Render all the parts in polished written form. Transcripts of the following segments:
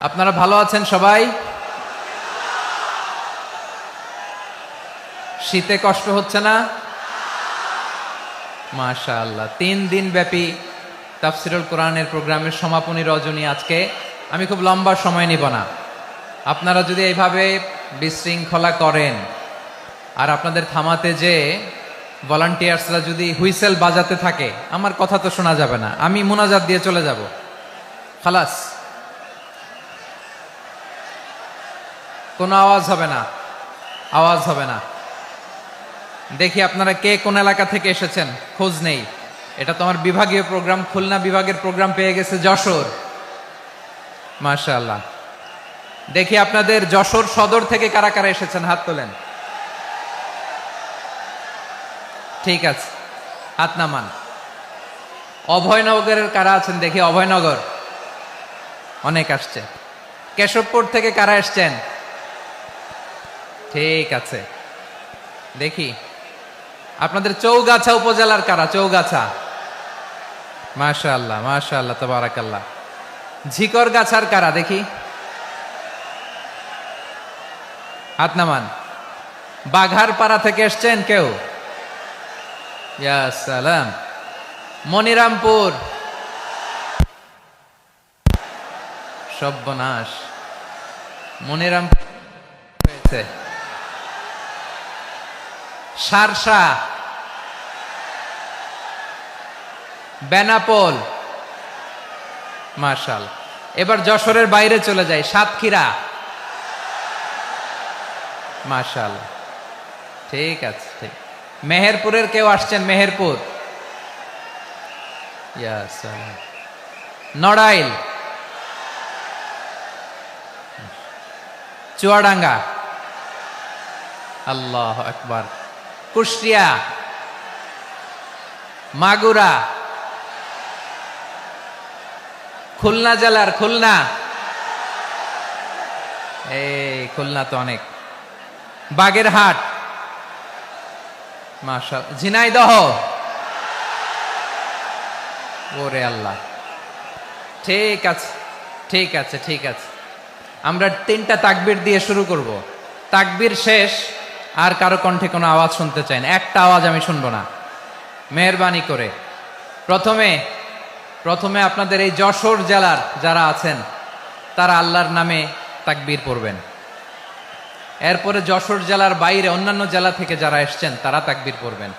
আপনারা ভালো আছেন সবাই? শীতে কষ্ট হচ্ছে না? মাশাআল্লাহ। 3 দিন ব্যাপী তাফসিরুল কোরআনের প্রোগ্রামের সমাপনী রজনী আজকে। আমি খুব লম্বা সময় নিব না। আপনারা যদি এইভাবে বিশৃঙ্খলা করেন আর আপনাদের থামাতে যে ভলান্টিয়ার্সরা যদি হুইসেল বাজাতে থাকে, আমার কথা তো শোনা যাবে না, আমি মুনাজাত দিয়ে চলে যাব। খালাস, কোনো আওয়াজ হবে না, আওয়াজ হবে না। দেখি আপনারা কে কোন এলাকা থেকে এসেছেন, খোঁজ নেই। এটা তোমার বিভাগীয় প্রোগ্রাম, খুলনা বিভাগের প্রোগ্রাম পেয়ে গেছে যশোর। মাশাআল্লাহ। দেখি আপনাদের যশোর সদর থেকে কারা কারা এসেছেন, হাত তোলেন। ঠিক আছে, হাত নামান। অভয়নগরের কারা আছেন দেখি? অভয়নগর অনেক আসছে। কেশবপুর থেকে কারা এসছেন? ঠিক আছে, দেখি আপনাদের চৌগাছা উপজেলার কারা? চৌগাছা, মাশাআল্লাহ মাশাআল্লাহ তাবারাকাল্লাহ। ঝিকরগাছার কারা দেখি? হাত নামান। বাঘারপাড়া থেকে এসছেন কেউ? ইয়া সালাম। মনিরামপুর, সর্বনাশ, মনিরামপুর হয়েছে। সারসা, বেনাপোল, মাশাআল্লাহ। এবার যশোরের বাইরে চলে যায়, সাতক্ষীরা, মাশাআল্লাহ। ঠিক আছে, ঠিক। মেহেরপুরের কেউ আসছেন? মেহেরপুর, ইয়া সালাম। নড়াইল, চুয়াডাঙ্গা, আল্লাহু আকবার। কুষ্টিয়া, মাগুরা, খুলনা জেলার খুলনা, এই খুলনা তো অনেক। বাগেরহাট, মাশাআল্লাহ। ঝিনাইদহ, ওরে আল্লাহ। ঠিক আছে, ঠিক আছে, ঠিক আছে। আমরা 3টা তাকবীর দিয়ে শুরু করব। তাকবীর শেষ আর কারো কণ্ঠে কোনো আওয়াজ শুনতে চাই না, একটা আওয়াজ আমি শুনবো না, মেহেরবানি করে। প্রথমে আপনাদের এই যশোর জেলার যারা আছেন তারা আল্লাহর নামে তাকবীর পড়বেন। এরপরে যশোর জেলার বাইরে অন্যান্য জেলা থেকে যারা এসছেন তারা তাকবীর পড়বেন।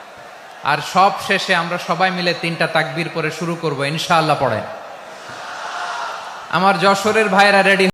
আর সব শেষে আমরা সবাই মিলে 3টা তাকবীর পরে শুরু করব ইনশাআল্লাহ। পড়েন। আমার যশোরের ভাইরা রেডি?